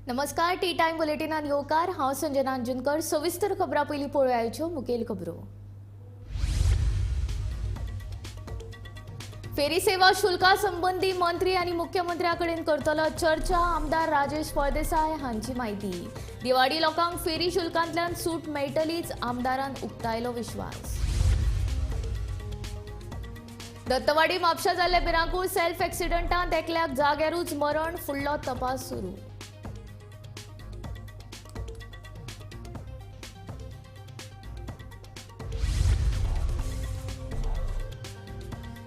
नमस्कार T time बुलेटिनान येवकार हांव संजना अंजुनकर। सविस्तर खबरां पयलीं पळोवया आयच्यो मुखेल खबरो। फेरी सेवा शुल्का संबंधी मंत्री आनी मुख्यमंत्र्या कडेन करतलो चर्चा। आमदार राजेश फळदेसाय हांची माहिती। दिवाळी लोकांक फेरी शुल्कांतल्यान सूट मेळटलीच, आमदारान उक्तायलो विश्वास। दत्तवाडी म्हापशा जाल्ले भिरांकूळ सेल्फ एक्सिडंटांत एकल्याक जाग्यारूच मरण, फुडलो तपास सुरू।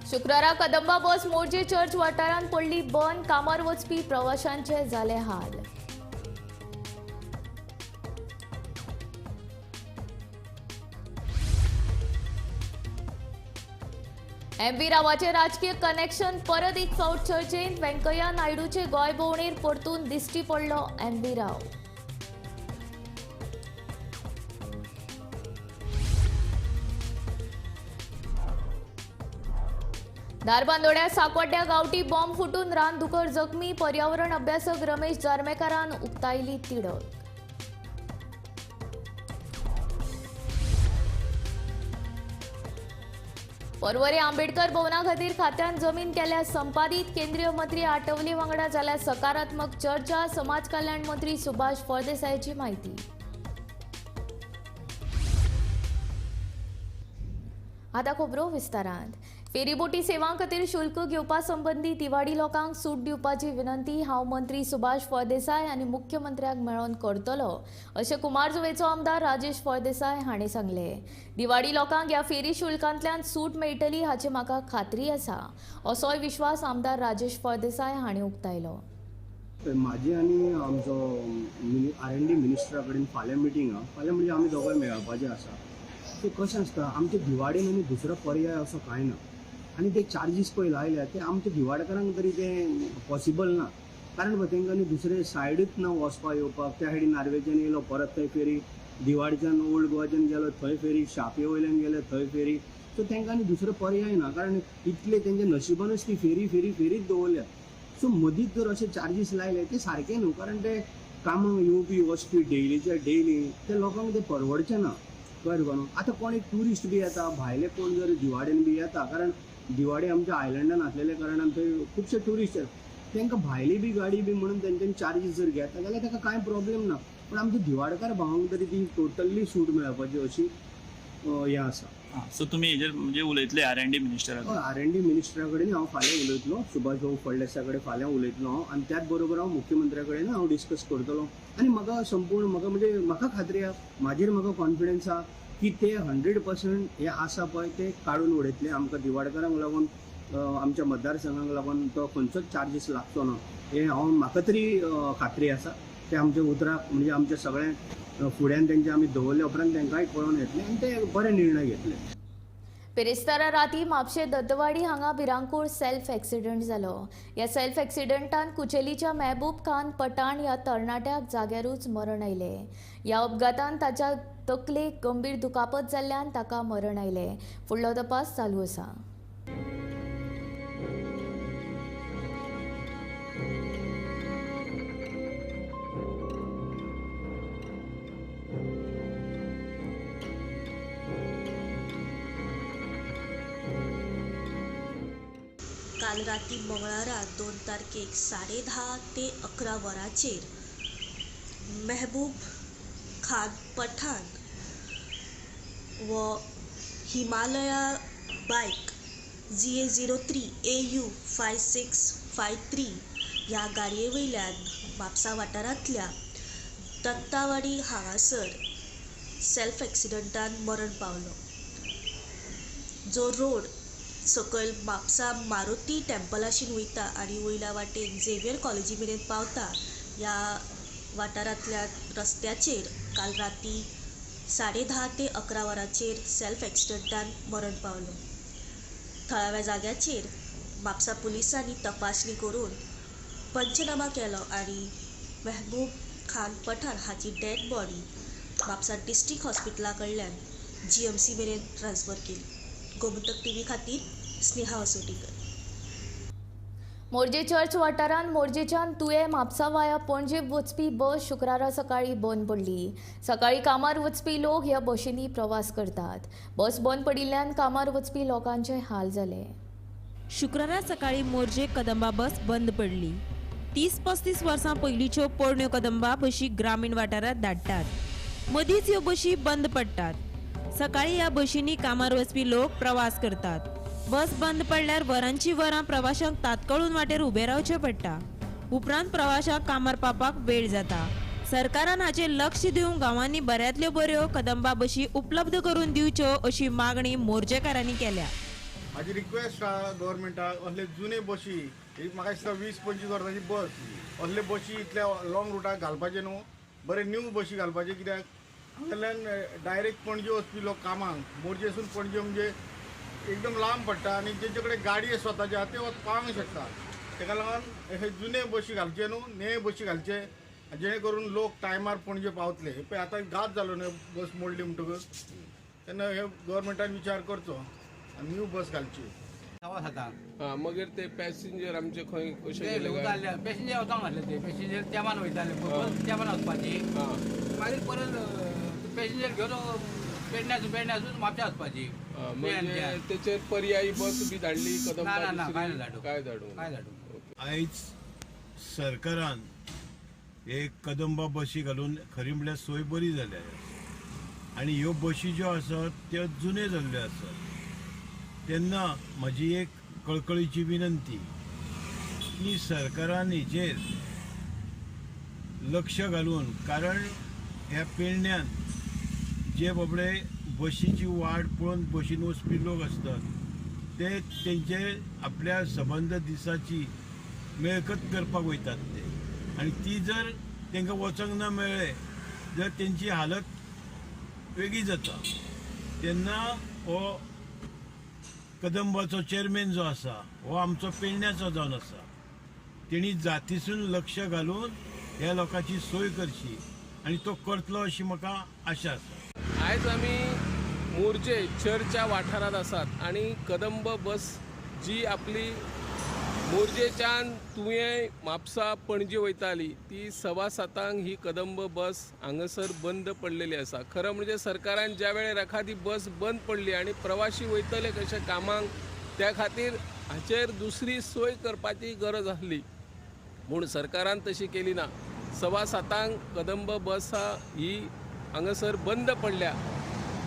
शुक्रारा कदंबा बस मोर्जे चर्च वाठारांत पडली बंद, कामार वचपी प्रवाशांचे जाले हाल। एम.व्ही. रावाचे राजकीय कनेक्शन परत एक फावट चर्चेंत। व्यंकय्या नायडूचे गोंय भोंवडेर परतून दिश्टी पडलो एम.व्ही. राव। धारबांदोड्या सांकवाड्ड्या गांवठी बॉम्ब फुटून रानदुकर जखमी, पर्यावरण अभ्यासक रमेश जारमेकारान उक्तायली तिडक। पर्वरे आंबेडकर भवना खातीर खात्यान जमीन केल्या संपादीत। केंद्रीय मंत्री आठवले वांगडा जाल्या सकारात्मक चर्चा। समाज कल्याण मंत्री सुभाष फळदेसायची माहिती। आता खबरो विस्तारांत। फेरीबोटी सेवां खातीर शुल्क घेवपा संबंधी दिवाळी लोकांक सूट दिवपाची विनंती हांव मंत्री सुभाष फळदेसाय आनी मुख्यमंत्र्याक मेळोन करतलो, अशें कुमारजुवेचो आमदार राजेश फळदेसाय हांणी सांगले। दिवाळी लोकांक ह्या फेरी शुल्कांतल्यान सूट मेळटली हाची म्हाका खात्री आसा, असोय विश्वास आमदार राजेश फळदेसाय हांणी उक्तायलो। माझी आनी आमचो R&D मिनिस्टरा कडेन फाल्यां मिटींग म्हणजे आमी दोगांय मेळपाचें आसा। ते कशें आसता, आमच्या दिवाडेन आनी दुसरो पर्याय असो कांय ना आनी ते चार्जीस पळय लायल्या ते आमच्या दिवाडकारांक तरी ते पॉसिबल ना, कारण तांकां आनी दुसरे सायडूच ना वचपाक येवपाक। त्या सायडीन नार्वेच्यान येयलो परत थंय फेरी, दिवाडच्यान ओल्ड गोवाच्यान गेलो थंय फेरी, शापे वयल्यान गेले थंय फेरी, सो तांकां आनी दुसरो पर्याय ना, कारण इतले तेंच्या नशिबानूच ती फेरीच दवरल्या। सो मदींच जर अशे चार्जीस लायले ते सारके न्हू, कारण ते कामाक येवपी वचपी डेली ते लोकांक ते परवडचें ना। कळ्ळें तुका न्हू। आतां कोण एक ट्युरिस्ट बी येता, भायले कोण जर दिवाडेन बी येता, कारण दिवाडे आमच्या आयलंडान आसलेल्या कारणान थंय खुबशे ट्युरिस्ट येता, तांकां भायली बी गाडी बी म्हणून तेंच्यांनी चार्जीस जर घेता जाल्यार ताका कांय प्रॉब्लेम ना, पण आमच्या दिवाडकार भावांक तरी ती टोटली सूट मेळपाची अशी हें आसा। सो तुमी हेजेर म्हणजे उलयतले R&D मिनिस्टरा कडेन? R&D मिनिस्टरा कडेन हांव फाल्यां उलयतलो, सुभाष भाऊ फळदेसाय कडेन फाल्यां उलयतलो हांव, आनी त्याच बरोबर हांव मुख्यमंत्र्या कडेन हांव डिस्कस करतलो। आनी म्हाका खात्री आहा, म्हाजेर म्हाका कॉन्फिडन्स आहा की ते 100% हे आसा पळय ते काडून उडयतले। आमकां दिवाडकारांक लागून आमच्या मतदारसंघाक लागून तो खंयचोच चार्जीस लागचो ना, हे म्हाका तरी खात्री आसा। ते आमच्या उतराक म्हणजे आमच्या सगळ्या फुड्यान तेंचे आमी दवरले उपरांत तांकांय कळोवन येतले आनी ते बरे निर्णय घेतले। पेरेस्तारा राती म्हापशे दत्तवाडी हांगा भिरांकूळ सेल्फ एक्सिडंट जालो। ह्या सेल्फ एक्सिडंटांत कुचेलीच्या मेहबूब खान पठाण ह्या तरणाट्याक जाग्यारूच मरण आयले। ह्या अपघातांत ताच्या तकलेक गंभीर दुखापत जाल्ल्यान ताका मरण आयले। फुडलो तपास चालू आसा। काल राती मंगळारा 2 तारखेक 10:30 ते 11 वरांचेर मेहबूब खान पठाण व हिमालया बायक GA03 AU 5653 ह्या गाडये वयल्यान म्हापसा वाठारांतल्या दत्तावाडी हांगासर सेल्फ एक्सिडंटान मरण पावलो। जो रोड सकयल म्हापसा मारुती टेम्पलाशीन वयता आनी वयल्या वाटेन झेवियर कॉलेजी मेरेन पावता, ह्या वाठारांतल्या रस्त्याचेर काल राती 10:30 ते 11 वरांचेर सेल्फ एक्सिडंटान मरण पावलो। थळाव्या जाग्याचेर म्हापसा पुलिसांनी तपासणी करून पंचनामा केलो आनी मेहबूब खान पठाण हाची डेड बॉडी म्हापसा डिस्ट्रिक्ट हॉस्पिटला कडल्यान GMC मेरेन ट्रान्सफर केली। गोमंतक TV खातीर स्नेहा असोटीकर। मोरजे चर्च वाठारांत मोरजेच्यान तुये म्हापसा वाया पणजे वचपी बस शुक्रारा सकाळी बंद पडली. सकाळी कामार वचपी लोक ह्या बशींनी प्रवास करतात. बस बंद पडिल्ल्यान कामार वचपी लोकांचे हाल जाले. शुक्रारा सकाळी मोरजे कदंबा बस बंद पडली. 30-35 वर्सां पयलींच्यो पोरण्यो कदंबा बशी ग्रामीण वाठारांत धाडटात. मदींच ह्यो बशी बंद पडटात. सकाळी ह्या बशींनी कामार वचपी लोक प्रवास करतात. बस बंद पडल्यार वरांची वरां प्रवाशांक तात्काळून वाटेर उबें रावचें पडटा. उपरांत प्रवाशांक कामार पावपाक वेळ जाता. सरकारान हाचेर लक्ष दिवन गांवांनी बऱ्यांतल्यो बऱ्यो कदंबा बशी उपलब्ध करून दिवच्यो अशी मागणी मोरजेकारांनी केल्या. माझी रिक्वेस्ट आहा गव्हर्मेंटाक असले जुने बशी एक म्हाका दिसता 20-25 वर्सांची बस असले बशी इतल्या लॉंग रुटाक घालपाचे न्हू. बरे न्यू बशी घालपाचे कित्याक हांगासरल्यान डायरेक्ट पणजे वचपी लोक कामाक मोरजेसून पणजे म्हणजे एकदम लांब पडटा आनी जेंचे कडेन गाडये स्वताचे आहा ते पावंक शकता. ताका लागून हे जुने बशी घालचे न्हू, नवे बशी घालचे जेणे करून लोक टायमार पणजे पावतले. हे पळय आतां घात जालो न्हू बस मोडली म्हणटकच, तेन्ना हे गव्हर्मेंटान विचार करचो आनी न्यू बस घालची. मागीर ते पॅसेंजर आमचे खंय कशे गेले काय? पॅसेंजर वचोंक नासले ते पॅसेंजर तेमान वयताले बस तेमान वचपाची. मागीर परत पॅसेंजर घेवन पेडण्यासून म्हापशा वचपाची. म्हणजे तेचेर पर्यायी बस बी धाडली ना, कदंबा काय धाडू? आयज सरकारान एक कदंबा बशी घालून खरी म्हळ्यार सोय बरी जाल्या आनी ह्यो बशी ज्यो आसात त्यो जुने जाल्ल्यो आसात. तेन्ना म्हजी एक कळकळीची विनंती की सरकारान हेचेर लक्ष घालून, कारण ह्या पेडण्यान जे बाबडे बशीची वाट पळोवन बशीन वचपी लोक असतात ते तेंचे आपल्या सबंद दिसाची मेळकत करपाक वयतात ते, आनी ती जर तांकां वचोंक ना मेळ्ळे जाल्यार तेंची हालत वेगळी जाता. तेन्ना हो कदंबाचो चेअरमॅन जो आसा हो आमचो पेडण्याचो जावन आसा, तेणी जातीसून लक्ष घालून ह्या लोकांची सोय करची आनी तो करतलो अशी म्हाका आशा आसा. आयज आमी मोरजे चर्चच्या वाठारांत आसात आनी कदंब बस जी आपली मोरजेच्यान तुवें म्हापसा पणजे वयताली ती 7:15 ही कदंब बस हांगासर बंद पडलेली आसा. खरं म्हणजे सरकारान ज्या वेळार एखादी बस बंद पडली आणि प्रवासी वयतले कशे कामांक त्या खातीर हाचेर दुसरी सोय करपाची गरज आसली, पूण सरकारान तशी केली ना. 7:15 कदंब बस ही हांगासर बंद पडल्या.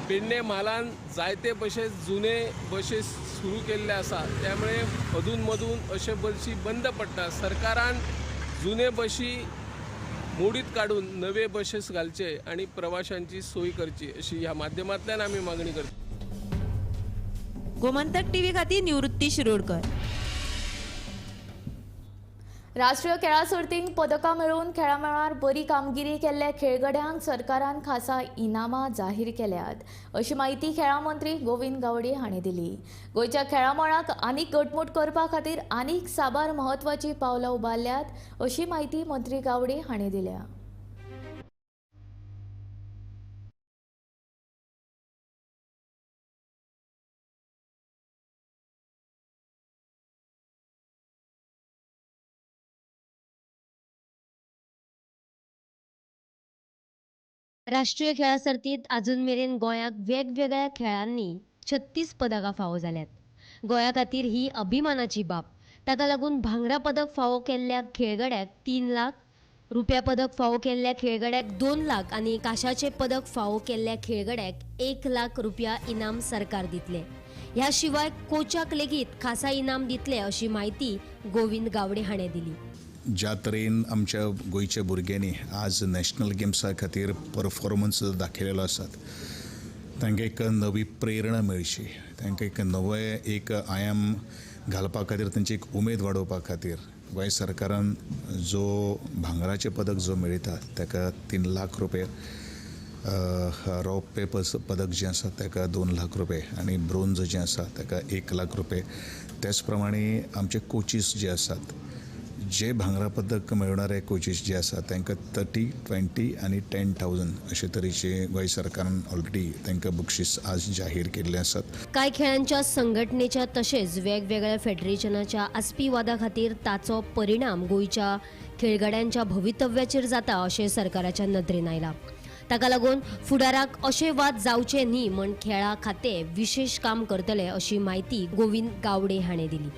पेडणे म्हालान जायते भशेन जुने बशी सुरू केल्ले आसा, त्यामुळे अधून मधून अशे बसी बंद पडटा. सरकारान जुने बशी मोडीत काडून नवे बसेस घालचे आणि प्रवाशांची सोय करची अशी ह्या माध्यमांतल्यान आमी मागणी करता. गोमंतक टीव्ही खातीर निवृत्ती शिरोडकर. राष्ट्रीय खेळा सर्तींत पदकां मेळोवन खेळा मेळार बरी कामगिरी केल्ल्या खेळगड्यांक सरकारान खासा इनामां जाहीर केल्यात अशी माहिती खेळा मंत्री गोविंद गावडे हांणी दिली. गोंयच्या खेळा मळाक आनीक घटमूट करपा खातीर आनीक साबार म्हत्वाची पावलां उबारल्यात अशी माहिती मंत्री गावडे हांणी दिल्या. राष्ट्रीय खेळा सर्तीत अजून मेरेन गोंयाक वेगवेगळ्या खेळांनी 36 पदकां फावो जाल्यात. गोंया खातीर ही अभिमानाची बाब. ताका लागून भांगरा पदक फावो केल्ल्या खेळगड्याक 3 लाख, रुप्या पदक फावो केल्ल्या खेळगड्याक 2 लाख आनी काशाचे पदक फावो केल्ल्या खेळगड्याक 1 लाख रुपया इनाम सरकार दितले. ह्या शिवाय कोचाक लेगीत खासा इनाम दितले अशी माहिती गोविंद गावडे हाणें दिली. ज्या तरेन आमच्या गोंयच्या भुरग्यांनी आज नॅशनल गेम्सा खातीर परफॉर्मन्स दाखयलेलो आसात, तांकां एक नवी प्रेरणा मेळची, तांकां एक नवे एक आयाम घालपा खातीर तांची एक उमेद वाडोवपा खातीर गोंय सरकारान जो भांगराचें पदक जो मेळयता ताका 3 लाख रुपया, रौप्य पदक जें आसा ताका 2 लाख रुपया आनी ब्रोंज जें आसा ताका 1 लाख रुपया. त्याच प्रमाणे आमचे कोचीस जे आसात जे भांगरा पदक मेळवणारे कोचीस जे आसा तांकां 30, 20 आनी 10,000 अशे तरेचे गोंय सरकारान ऑलरेडी तांकां बक्षीस आज जाहीर केल्ले आसात. कांय खेळांच्या संघटनेच्या तशेंच वेगवेगळ्या फेडरेशनाच्या आस्पी वादा खातीर ताचो परिणाम गोंयच्या खेळगड्यांच्या भवितव्याचेर जाता अशें सरकाराच्या नदरेन आयला. ताका लागून फुडाराक अशे वाद जावचे न्ही म्हण खेळा खाते विशेष काम करतले अशी माहिती गोविंद गावडे हाणें दिली.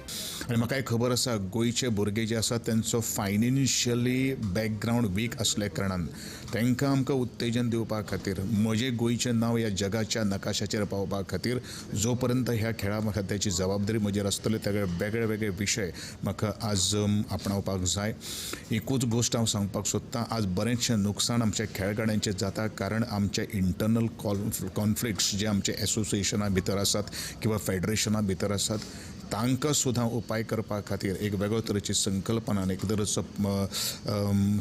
आनी म्हाका एक खबर आसा गोंयचे भुरगे जे आसात तांचो फायनान्शियली बॅकग्रावंड वीक आसल्या कारणान तांकां आमकां उत्तेजन दिवपा खातीर म्हजें गोंयचें नांव ह्या जगाच्या नकाशाचेर पावपा खातीर जो पर्यंत ह्या खेळा खात्याची जबाबदारी म्हजेर आसतली तेगे वेगळे वेगळे विशय म्हाका आज आपणावपाक जाय. एकूच गोश्ट हांव सांगपाक सोदतां, आज बरेंचशें नुकसाण आमच्या खेळगड्यांचें जाता कारण आमचे इंटरनल कॉन्फ्लिक्ट्स जे आमचे एसोसिएशना भितर आसात किंवा फेडरेशना भितर आसात तांकां सुद्दां उपाय करपा खातीर एक वेगळो तरेची संकल्पना एक तरेचो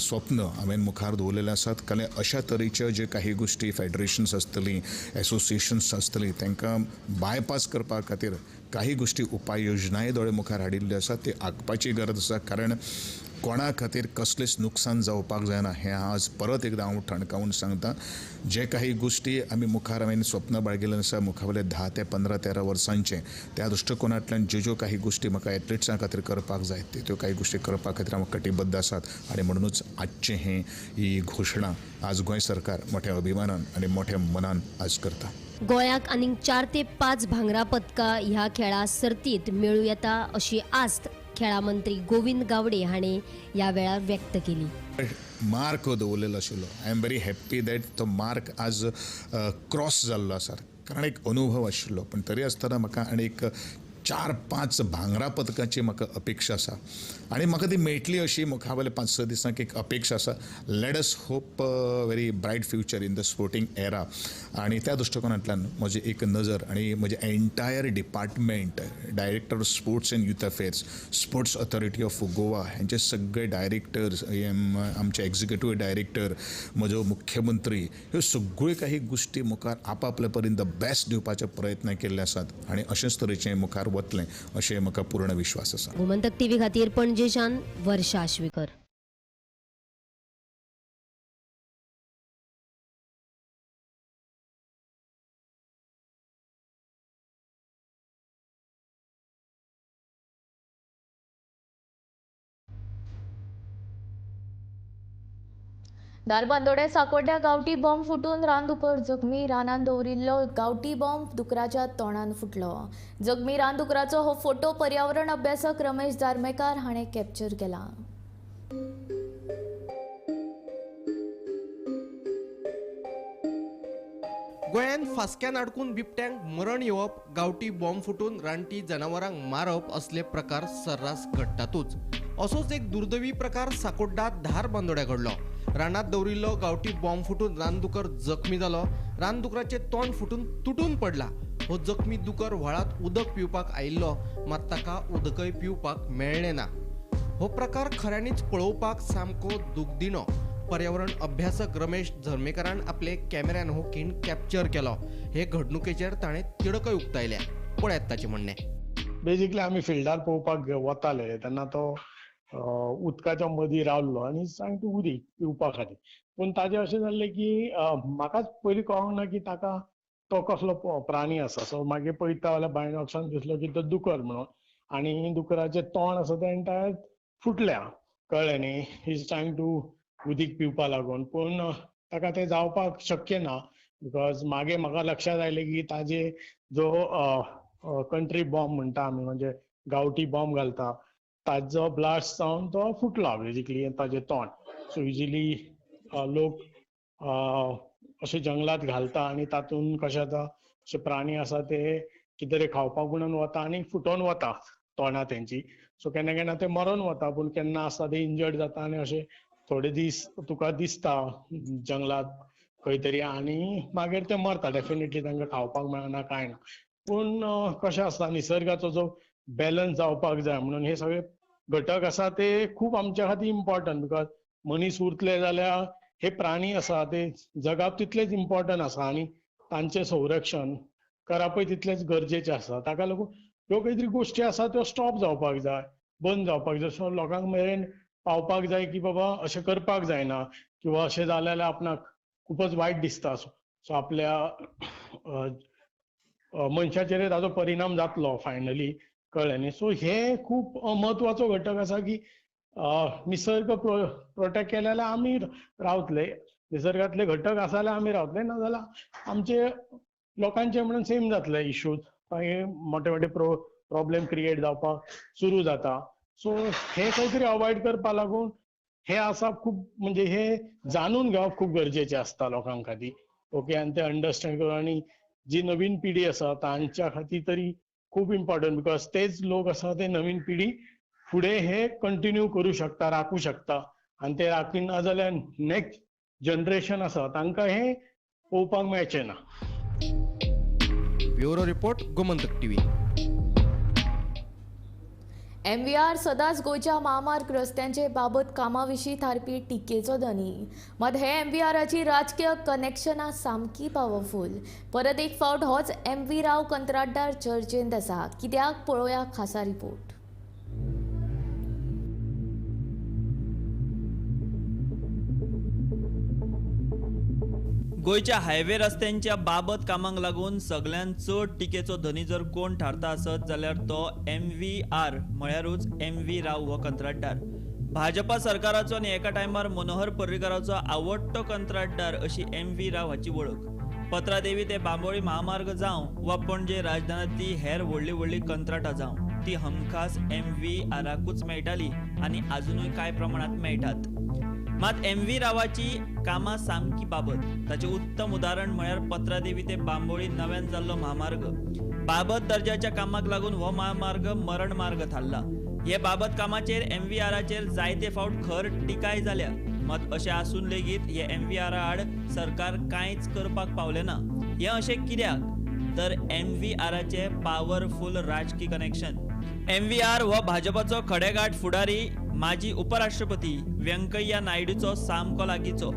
स्वप्न हांवें मुखार दवरलेलें आसात. कारण अशा तरेच्यो जे काही गोश्टी फेडरेशन्स आसतलीं एसोसिएशन्स आसतलीं तांकां बायपास करपा खातीर काही गोश्टी उपाय योजनाय दोळे मुखार हाडिल्ल्यो आसात. ती आंखपाची गरज आसा कारण कोणा खातीर कसलेंच नुकसान जावपाक जायना हें आज परत एकदां हांव ठणकावून सांगतां. जे काही गोश्टी आमी मुखार हांवें स्वप्न बाळगिल्लें आसा मुखावेले 10 ते 15, 13 वर्सांचे त्या दृश्टिकोनांतल्यान ज्यो काही गोश्टी म्हाका एथलीट्सां खातीर करपाक जाय त्यो काही गोश्टी करपा खातीर हांव कटिबद्ध आसात आनी म्हणूनच आजचें ही घोशणा आज गोंय सरकार मोठ्या अभिमानान आनी मोठ्या मनान आज करता. गोंयाक आनीक 4 ते 5 भांगरा पदकां ह्या खेळा सर्तीत मेळूं येता अशी आस्त खेळा मंत्री गोविंद गावडे हाणें ह्या वेळार व्यक्त केली. मार्क दवरलेलो आशिल्लो. I am very happy that तो मार्क आज क्रॉस जाल्लो आसा कारण एक अनुभव आशिल्लो पण तरी आसतना म्हाका आनी एक 4-5 भांगरा पदकांची म्हाका अपेक्षा आसा आनी म्हाका ती मेळटली अशी मुखावेले 5-6 दिसांक एक अपेक्षा आसा. Let us hope very Brite future in the sporting era आनी त्या दृश्टिकोनांतल्यान म्हजी एक नजर आनी म्हजे entire department director of sports end youth affairs sports authority of Goa हेंचे सगळे डायरेक्टर्स आमचे एक्झिक्युटीव डायरेक्टर म्हजो मुख्यमंत्री ह्यो सगळ्यो काही गोश्टी मुखार आपआपले परीन द बेस्ट दिवपाचे प्रयत्न केल्ले आसात आनी अशेंच तरेचें मुखार वतलें अशें म्हाका पूर्ण विश्वास आसा. गोमंतक टीव्ही खातीर पणजेच्यान वर्षा आश्वेकर. दारबांदोड्या साकोड्या गांवठी बॉम्ब फुटून रानदुकर जखमी. रानान दवरिल्लो गांवठी बॉम्ब दुकराच्या तोंडान फुटलो. जखमी रानदुकराचो हो फोटो पर्यावरण अभ्यासक रमेश जारमेकार हाणें कॅप्चर केला. गोंयांत फासक्यान अडकून बिबट्यांक मरण येवप, गांवठी बॉम्ब फुटून रानटी जनावरांक मारप असले प्रकार सर्रास घडटातूच. असोच एक दुर्दैवी प्रकार साकोड्डात धार बांदोड्या घडलो. रानात दवरिल्लो गांवठी बॉम्ब फुटून रानदुकर जखमी जालो. रानदुकराचें तोंड फुटून तुटून पडला. हो जखमी दुकर व्हाळात उदक पिवपाक आयिल्लो मात ताका उदकय पिवपाक मेळ्ळें ना. हो प्रकार खऱ्यांनीच पळोवपाक सामको दुखदिणो. पर्यावरण अभ्यासक रमेश झर्मेकारान आपले कॅमेऱ्यान हो खीण कॅप्चर केलो. हे घडणुकेचेर ताणें तिडकय उक्तायल्या. पळयात ताचें म्हणणें. बेजिकली आमी फिल्डार पळोवपाक वताले तेन्ना तो उदकाच्या मदीं रावल्लो आनी सामकें उदीक पिवपा खातीर. पूण ताजें अशें जाल्लें की म्हाकाच पयलीं कळोंक ना की ताका तो कसलो प्राणी आसा. सो मागीर पळयता जाल्यार बायनॉक्सान दिसलो की तो दुकर म्हणून आनी दुकराचें तोंड आसा तें एंटायर फुटल्या. कळ्ळें न्ही. ही इज ट्रायंग टू उदीक पिवपा लागून. पूण ताका तें जावपाक शक्य ना बिकॉज मागीर म्हाका लक्षांत आयलें की ताजे जो कंट्री बॉम्ब म्हणटा आमी म्हणजे गांवठी बॉम्ब घालता ताजो ब्लास्ट जावन तो फुटला बेजिकली ताजें तोंड. सो युजली लोक अशे जंगलात घालता आनी तातूंत कशें जाता अशे प्राणी आसा ते कितें तरी खावपाक म्हणून वता आनी फुटोवन वता तोंडां तेंची. सो केन्ना केन्ना ते मरून वता पूण केन्ना आसता ते इंजर्ड जाता आनी अशे थोडे दीस तुका दिसता जंगलात खंय तरी आनी मागीर ते मरता. डेफिनेटली तांकां खावपाक मेळना कांय ना. पूण कशें आसता निसर्गाचो जो बॅलन्स जावपाक जाय म्हणून हे सगळे घटक आसा ते खूब आमच्या खातीर इम्पॉर्टंट. बिकॉज मनीस उरतले जाल्यार हे प्राणी आसा ते जगाप तितलेच इम्पॉर्टंट आसा आनी तांचें संरक्षण करपूय तितलेंच गरजेचें आसा. ताका लागून ह्यो खंय तरी गोश्टी आसा त्यो स्टॉप जावपाक जाय. बंद जावपाक जाय. सो लोकांक मेरेन पावपाक जाय की बाबा अशें करपाक जायना किंवा अशें जालें जाल्यार आपणाक खूपच वायट दिसता. सो आपल्या मनशाचेर ताजो परिणाम जातलो फायनली, कळ्ळें न्ही. सो हे खूब म्हत्वाचो घटक आसा की निसर्ग प्रोटेक्ट केले जाल्यार आमी रावतले. निसर्गातले घटक आसा जाल्यार आमी रावतले, ना जाल्यार आमचे लोकांचे म्हणून सेम जातले इश्यूज. मागीर मोठे मोठे प्रॉब्लेम क्रिएट जावपाक सुरू जाता. सो हे खंय तरी अवॉइड करपा लागून हे आसा खूब, म्हणजे हे जाणून घेवप खूब गरजेचें आसता लोकां खातीर. ओके, आनी ते अंडरस्टँड करून, आनी जी नवीन पिढी आसा तांच्या खातीर तरी खूब इम्पॉर्टंट, बिकॉज तेच लोक आसा ते नवीन पिढी फुडें हे कंटिन्यू करूं शकता, राखू शकता. आनी ते राखीना जाल्यार नेक्स्ट जनरेशन आसा तांकां हे पळोवपाक मेळचें ना. Bureau report, Gomantak TV. MVR सदांच गोंयच्या महामार्ग रस्त्यांचे बाबत कामा विशीं थारपी टिकेचो धनी. मात हे MVRची राजकीय कनेक्शनां सामकी पावरफूल. परत एक फावट होच MV राव कंत्राटदार चर्चेंत आसा. कित्याक, पळोवया खासा रिपोर्ट. गोंयच्या हायवे रस्त्यांच्या बाबत कामांक लागून सगळ्यात चड टिकेचो धनी जर कोण थारता आसत जाल्यार तो MVR म्हळ्यारूच MV राव हो कंत्राटदार. भाजपा सरकाराचो आनी एका टायमार मनोहर पर्रीकाराचो आवडटो कंत्राटदार अशी MV राव हाची वळख. पत्रादेवी ते बांबोळी महामार्ग जावं वा पणजे राजधानीतली हेर व्हडली व्हडली कंत्राटां जावं, ती हमखास MVRाकूच मेळटाली आनी आजुनूय कांय प्रमाणात मेळटात. मात MV रावाची कामां सामकी बाबत. ताचे उत्तम उदाहरण म्हळ्यार पत्रादेवी ते बांबोळी नव्यान जाल्लो महामार्ग. बाबत दर्जाच्या कामाक लागून हो महामार्ग मरण मार्ग थारला. हे बाबत कामाचेर MVRाचेर जायते फावट खर टिकाय जाल्या. मात अशें आसून लेगीत हे MVR आड सरकार कांयच करपाक पावलें ना. हें अशें कित्याक? तर MVRाचे पॉवरफूल राजकी कनेक्शन. MVR हो भाजपाचो खडेगाठ फुडारी माजी उपराष्ट्रपती व्यंकय्या नायडूचो सामको लागींचो.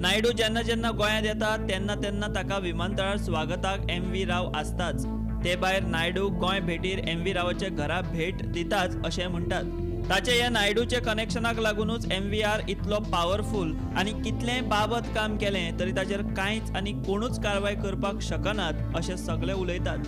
नायडू जेन्ना जेन्ना गोंयांत येता तेन्ना तेन्ना ताका विमानतळार स्वागताक MV राव आसताच. ते भायर नायडू गोंय भेटीर MV रावाच्या घरा भेट दिताच अशें म्हणटात. ताचे ह्या नायडूचे कनेक्शनाक लागूनच MVR इतलो पॉवरफूल आनी कितलेंय बाबत काम केलें तरी ताचेर कांयच आनी कोणूच कारवाय करपाक शकनात अशें सगळे उलयतात.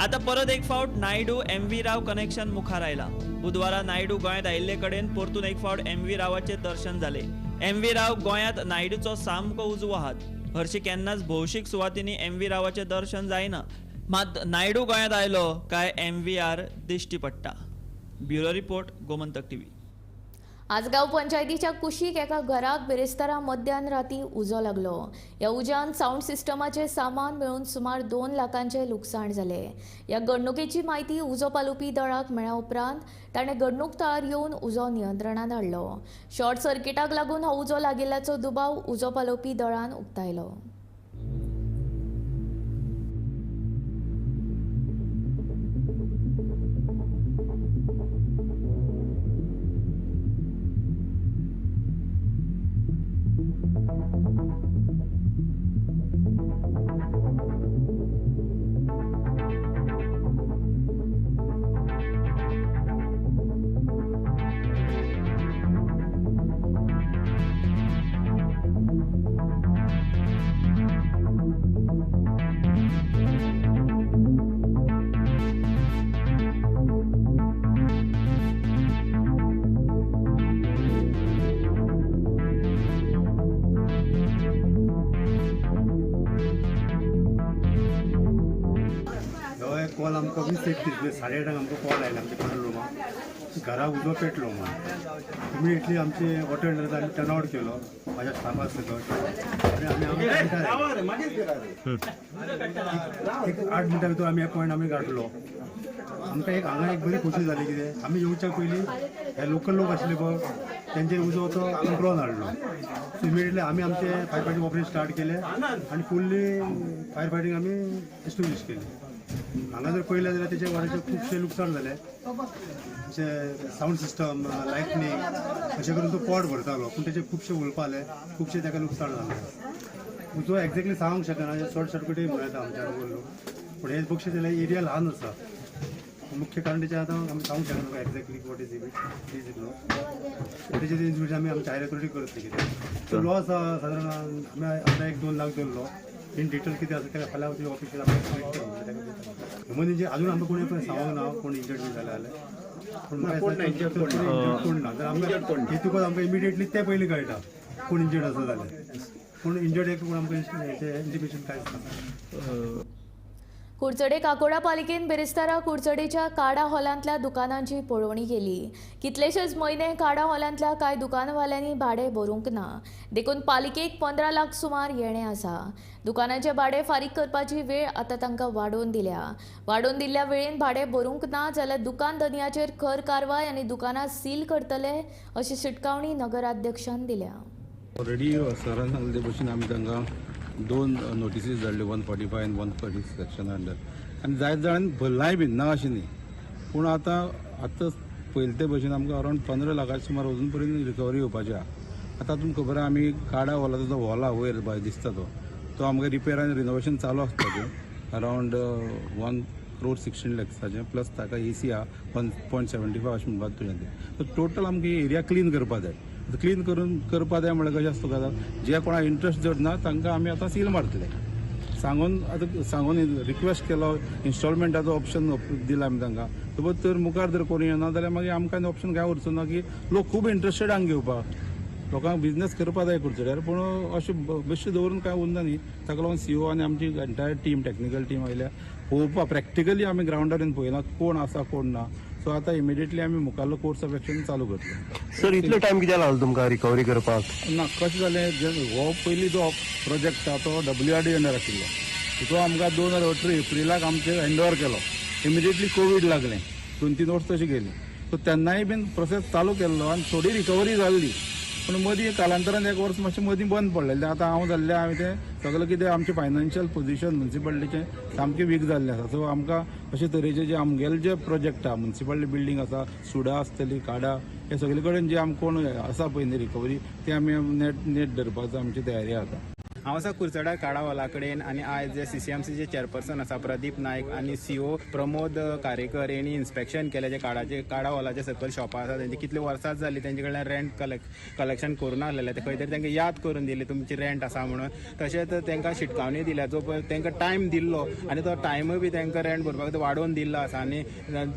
आता परत एक फावट नायडू MV राव कनेक्शन मुखार आयला. बुधवारा नायडू गोंयांत आयिल्ले कडेन परतून एक फावट MV रावाचे दर्शन जाले. MV राव गोंयांत नायडूचो सामको उजवो हात. हरशी केन्नाच भौशीक सुवातींनी MV रावाचे दर्शन जायना. मात नायडू गोंयांत आयलो काय MVR दिश्टी पडटा. Bureau report, Gomantak TV. Ajgaon पंचायतीच्या कुशीक एका घराक बिरेस्तारा मध्यान राती उजो लागलो. ह्या उज्यान साऊंड सिस्टमाचे सामान मेळून सुमार 2 लाखांचे लुकसाण जाले. ह्या घडणुकेची म्हायती उजो पालोवपी दळाक मेळ्ळ्या उपरांत ताणें घडणूक थळार येवन उजो नियंत्रणांत हाडलो. शॉर्ट सर्किटाक लागून हो उजो लागिल्ल्याचो दुबाव उजो पालोवपी दळान उक्तायलो. कॉल आमकां 20:30 8:30 आमकां कॉल आयला आमच्या कंट्रोल रुमाक घरा उजो पेटलो म्हणून. इमिडिएटली आमचे ऑटोमेटर आमी टर्न आउट केलो म्हाज्या स्टाफा सकट आनी आमी एक 8 मिनटां भितर आमी पॉयंट आमी गाठलो. आमकां एक हांगा एक बरी खोशी जाली. कितें आमी येवच्या पयलीं हे लोकल लोक आशिल्ले पळय तेंचे उजो तो कंट्रोलान हाडलो. सो इमिडिएटली आमी आमचे फायर फायटींग ऑपरेशन स्टार्ट केलें आनी फुल्ली फायर फायटींग आमी एस्टॅब्लीश केली. हांगा जर पळयलें जाल्यार तेचे वाड्याचे खुबशे लुकसाण जाले. अशें साऊंड सिस्टम, लायटनींग अशें करून तो पोट भरतालो पूण तेचे खुबशे उलपाले, खुबशे ताका लुकसाण जालें. उजो एक्झॅक्टली सांगूंक शकना. शॉर्ट सर्किटूय म्हणून येता आमच्या लोक. पूण हे पक्षी जाल्यार एरिया ल्हान आसा मुख्य कारण त्याच्या आता आम्ही सांगू शकतो exactly what is it law त्याच्या इन्स्टिट्यूट आम्ही आमच्या हायर अथॉरिटी करतो कितें तो लॉ साधारण आम्ही आता 1-2 लाख धरलो इन डिटेल कितें आसा तेका फाल्यां हांव ऑफिशियल आमकां म्हणजे अजून आमकां कोणी पण सांगूंक ना कोण इंजर्ड बी जालें जाल्यार कोण ना तर आमकां हेतून आमकां इमिडिएटली ते पयलीं कळटा कोण इंजर्ड आसा जाल्यार कोण इंजर्ड एक कोण आमकां इंटिमेशन कांयच ना. कुडचडे काकोडा पालिकेन बेरेस्तारा कुडचडेच्या काडा हॉलांतल्या दुकानांची पळोवणी केली. कितलेशेच म्हयने काडा हॉलांतल्या कांय दुकानवाल्यांनी भाडें भरूंक ना. देखून पालिकेक 15 लाख सुमार येणें आसा. दुकानांचे भाडें फारीक करपाची वेळ आतां तांकां वाडोवन दिल्या. वाडोवन दिल्ल्या वेळेन भाडें भरूंक ना जाल्यार दुकान धनियाचेर खर कारवाय आनी दुकानां सील करतले अशी शिटकावणी नगराध्यक्षान दिल्या. ऑलरेडी सरान सांगले ते भशेन आमी तांकां 2 नोटिसीस धाडले 145 आनी 140 सेक्शन अंडर आनी जायत जाणांनी भरलाय बीन ना अशें न्ही पूण आतां पयले ते भशेन आमकां अरावंड 15 लाखाच्या सुमार अजून पर्यंत रिकवरी येवपाची आहा. आतां तुमकां खबर आहा आमी काडा हॉलाचो जो हॉल आहा वयर भायर दिसता तो आमकां रिपेर आनी रिनोवेशन चालू आसता तें अरावंड 1.16 लाखाचें प्लस ताका AC आहा 1.75 अशें म्हणपाक तुजें तें टोटल आमकां एरिया क्लीन करपा जाय. क्लीन करपा जाय म्हळ्यार कशें आसता गजाल जे कोणा इंट्रस्ट जर ना तांकां आमी आतां सील मारतले सांगून रिक्वेस्ट केलो इन्स्टॉलमेंटाचो ऑप्शन दिला आमी तांकां सपोज तर मुखार जर कोणी येना जाल्यार मागीर आमकां ऑप्शन कांय उरचो ना की लोक खूब इंट्रस्टेड हांगा घेवपाक लोकांक बिजनेस करपा जाय कुडचड्यार पूण अशें बेश्टें दवरून कांय उरना न्ही ताका लागून CEO आनी आमची एंटायर टीम टॅक्निकल टीम आयल्या पळोवपा प्रॅक्टिकली आमी ग्रावंडार येवन पळयला कोण आसा कोण ना सो आतां इमिडिएटली आमी मुखारलो कोर्स ऑफ एक्शन चालू करतले. सर इतलो टायम कित्याक लागलो तुमकां रिकवरी करपाक? ना कशें जालें हो पयलीं जो प्रोजेक्ट आसा तो WRD अंडर आशिल्लो तो आमकां 2018 एप्रिलाक आमचे हँडओवर केलो. इमिडिएटली कोवीड लागलें 2-3 वर्स तशी गेली सो तेन्नाय बीन प्रोसेस चालू केल्लो आनी थोडी रिकवरी जाल्ली पूण मदीं कालांतरान 1 वर्स मातशें मदीं बंद पडलेलें. आतां हांव जाल्लें हांवें तें सगळें कितें आमचें फायनान्शियल पोजिशन म्युन्सिपालिटीचें सामकें वीक जाल्लें आसा सो आमकां अशे तरेचे जे आमगेले जे प्रोजेक्ट आहा म्युन्सिपालिटी बिल्डींग आसा सुडा आसतली काडा हे सगळे कडेन जे आमकां कोण आसा पळय न्ही रिकवरी ते आमी नेट धरपाचो आमची तयारी आसा. हांव आसा कुडचडा काडा हॉला कडेन आनी आयज जे CCMCचे चेअरपर्सन आसा प्रदीप नायक आनी CO प्रमोद कारेकर हेणी इन्स्पेक्शन केलें जे काडा हॉलाचे सकयल शॉपां आसा तेंची कितले वर्सां जाली तेंचे कडल्यान रेंट कलेक्शन करून आसलेलें ते खंय तरी तांकां याद करून दिली तुमची रेंट आसा म्हणून. तशेंच तांकां शिटकावणी दिल्या जो पळय तांकां टायम दिल्लो आनी तो टायमूय बी तांकां रेंट भरपाक वाडोवन दिल्लो आसा आनी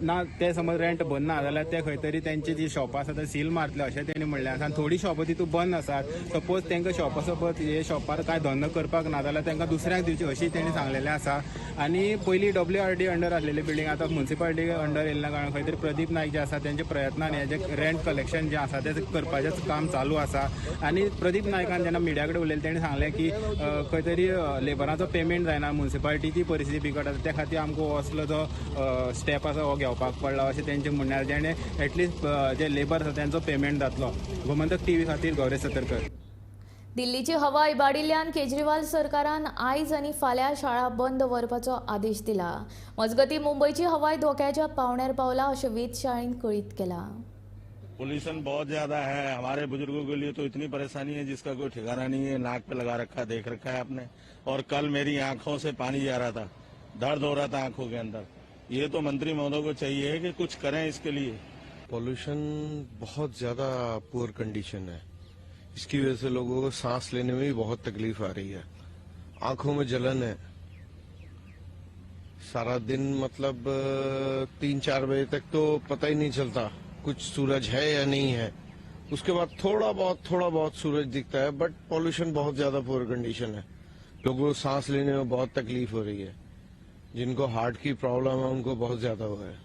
ना ते समज रेंट भरना जाल्यार ते खंय तरी तेंची जी शॉपां आसा ते सील मारतले अशें तेणी म्हणलें आसा. आनी थोडीं शॉपां तितून बंद आसात सपोज तांकां शॉपां सपोज हे शॉपार कांय धंदो करपाक ना जाल्यार तांकां दुसऱ्याक दिवची अशी तेणी सांगलेलें आसा. आनी पयलीं WRD अंडर आसलेली बिल्डींग आतां म्युन्सिपालिटी अंडर येयल्ल्या कारणान खंय तरी प्रदीप नायक जे आसा तेंच्या प्रयत्नान हें जें रेंट कलेक्शन जें आसा तें करपाचें काम चालू आसा. आनी प्रदीप नायकान जेन्ना मिडिया कडेन उलयलें तेणें सांगलें की खंय तरी लेबराचो पेमेंट जायना म्युन्सिपालिटीची परिस्थिती बिकट आसा त्या खातीर आमकां हो असलो जो स्टेप आसा हो घेवपाक पडला अशें तेंचें म्हणण्यार जेणे एटलिस्ट जे लेबर आसा तेंचो पेमेंट जातलो. गोमंतक TV खातीर गौरेश सतरकर. दिल्लीची हवा इबाडिल्ल्यान केजरीवाल सरकारान आयज आनी फाल्यां शाळा बंद दवरपाचो आदेश दिला. मजगतीं मुंबयची हवाय धोक्याच्या पावण्यार पावला अशें वेधशाळेन कळीत केला. पोल्यूशन बहुत ज्यादा है हमारे बुजुर्गों के लिए तो इतनी परेशानी है जिसका कोई ठिकाना नहीं है. नाक पे लगा रखा देख रखा है आपने और कल मेरी आंखों से पानी जा रहा था दर्द हो रहा था आंखों के अंदर. ये तो मंत्री महोदय को चाहिए कि कुछ करें इसके लिए. पॉल्यूशन बहुत ज्यादा पुअर कंडीशन है इसकी वजह से लोगों को सांस लेने में भी बहुत तकलीफ आ रही है. आंखों में जलन है सारा दिन मतलब 3-4 बजे तक तो पता ही नहीं चलता कुछ सूरज है या नहीं है. उसके बाद थोड़ा बहुत सूरज दिखता है बट पॉल्यूशन बहुत ज्यादा पुअर कंडीशन है. लोगों को सांस लेने में बहुत तकलीफ हो रही है. जिनको हार्ट की प्रॉब्लम है उनको बहुत ज्यादा हुआ है.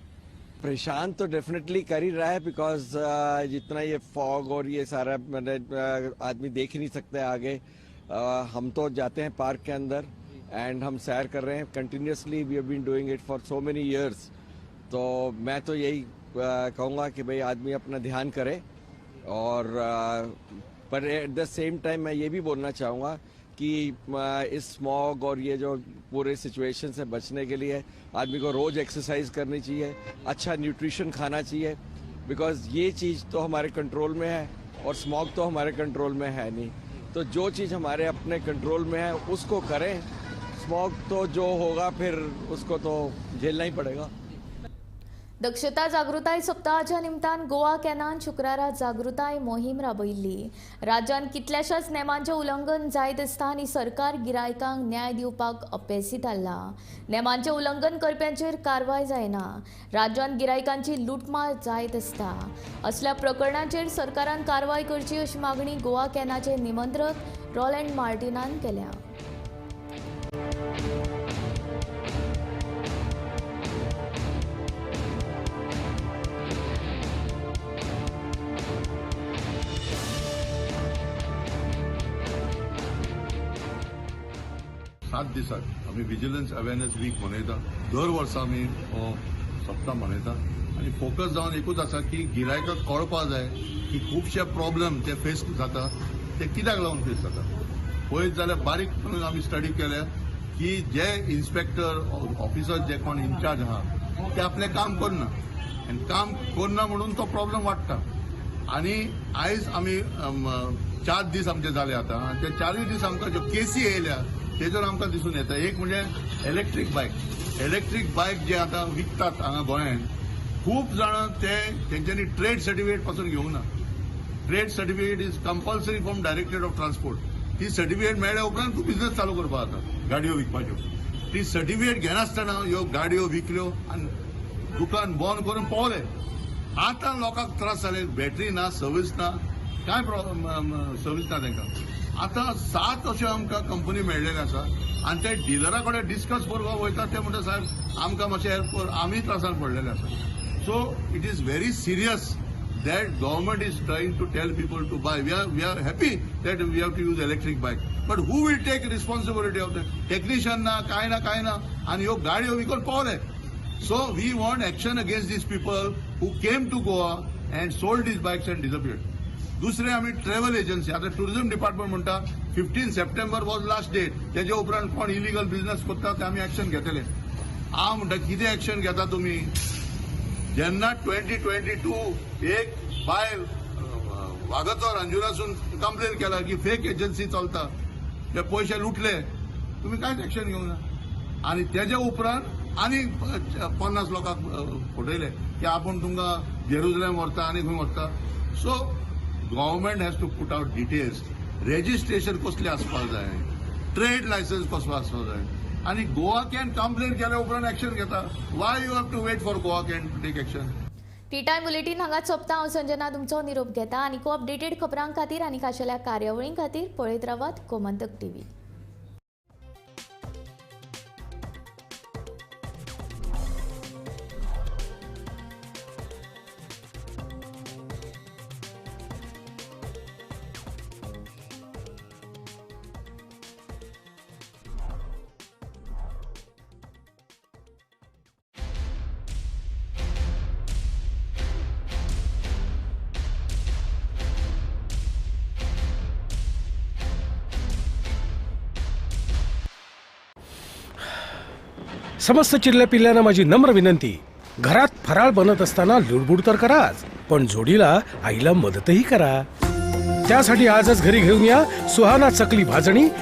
परेशान तो डेफिनेटली कर ही रहा है बिकॉज जितना ये फॉग और ये सारा आदमी देख ही नहीं सकते आगे. हम तो जाते हैं पार्क के अंदर एंड हम सैर कर रहे हैं continuously. We have been doing it for so many years. तो मैं तो यही कहूँगा कि भाई आदमी अपना ध्यान करे और पर एट द सेम टाइम मैं ये भी बोलना चाहूँगा कि इस स्मॉग और ये जो पूरे सिचुएशन से बचने के लिए आदमी को रोज़ एक्सरसाइज करनी चाहिए. अच्छा न्यूट्रिशन खाना चाहिए बिकॉज ये चीज़ तो हमारे कंट्रोल में है और स्मॉग तो हमारे कंट्रोल में है नहीं. तो जो चीज़ हमारे अपने कंट्रोल में है उसको करें. स्मॉग तो जो होगा फिर उसको तो झेलना ही पड़ेगा. दक्षता जागृताय सप्ताहाच्या निमतान गोवा कॅनान शुक्रारा जागृताय मोहीम राबयिल्ली. राज्यात कितल्याशाच नेमांचें उल्लंघन जायत आसता आनी सरकार गिरायकांक न्याय दिवपाक अपेसीत आसला. नेमांचें उल्लंघन करप्यांचेर कारवाय जायना. राज्यात गिरायकांची लुटमार जायत आसता. असल्या प्रकरणांचेर सरकारान कारवाय करची अशी मागणी गोवा कॅनाचे निमंत्रक रॉलँड मार्टिनान केल्या. सात दिसाक आमी विजिलन्स अवेरनेस वीक मनयता. दर वर्सा आमी हो सप्ताह मनयता आनी फोकस जावन एकूच आसा की गिरायकाक कळपाक जाय की खुबशे प्रॉब्लेम ते फेस जाता ते कित्याक लागून फेस जाता. पळयत जाल्यार बारीक म्हणून आमी स्टडी केल्या की जे इन्स्पेक्टर ऑफिसर जे कोण इन्चार्ज आहा ते आपलें काम करना आनी काम करना म्हणून तो प्रॉब्लेम वाडटा. आनी आयज आमी 4 दीस आमचे जाले आतां आनी ते 4 दीस आमकां ज्यो केसी येयल्या तेजर आमकां दिसून येता. एक म्हणजे इलेक्ट्रीक बायक जे आतां विकतात हांगा गोंयांत खूब जाणां तेंच्यांनी ट्रेड सर्टिफिकेट पासून घेवना. Trade certificate is compulsory from directorate of transport. ती सर्टिफिकेट मेळ्ळ्या उपरांत तूं बिझनेस चालू करपाक जाता गाडयो विकपाच्यो. ती सर्टिफिकेट घेनासतना ह्यो गाडयो विकल्यो आनी दुकान बंद करून पावले. आतां लोकांक त्रास जाले. बॅटरी ना, सर्वीस ना, कांय सर्वीस ना तांकां. आतां 7 अश्यो आमकां कंपनी मेळ्ळेल्यो आसा आनी ते डिलरा कडेन डिस्कस करपाक वयता. ते म्हणटा साहेब आमकां मातशें हेल्प कर, आमी त्रासान पडलेले आसा. So it is very serious that government is trying to tell people to buy. We are happy that we have to use electric bike, but who will take responsibility of that? Technician na kai na and yo gaadi vikon paule. So we want action against these people who came to Goa and sold these bikes and disappeared. दुसरे आमी travel agency आता tourism department म्हणटा 15 September was last date. तेजे उपरांत कोण illegal business करता ते आमी एक्शन घेतले. हांव म्हणटा कितें एक्शन घेता तुमी. जेन्ना 2022 एक बायल वागातोर अंजुनासून कंप्लेन केला की फेक एजन्सी चलता, ते पयशे लुटले, तुम्ही कांयच एक्शन घेवना. आनी तेज्या उपरांत आनी 50 लोकांक फटयले की आपूण तुमकां जेरुसलेम व्हरता आनी खंय व्हरता. So government has to put out details. Registration कसलें आसपाक जाय, ट्रेड लायसन्स कसलो आसपाक जाय. आणि गोवा कॅन कंप्लेन केल्या उपरांत एक्शन घेता. Why you have to wait for Goa can to take action. टी टायम बुलेटीन हांगा सोंपता. हांव संजना तुमचो निरोप घेता. आनी को अपडेटेड खबरां खातीर आनी खाशेल्या कार्यावळीं खातीर पळयत रावात गोमंतक टीव्ही. समस्त चिरल्या पिल्ल्यांना माझी नम्र विनंती, घरात फराळ बनत असताना लुडबुड तर कराच, पण जोडीला आईला मदतही करा. त्यासाठी आजच घरी घेऊन या सुहाना चकली भाजणी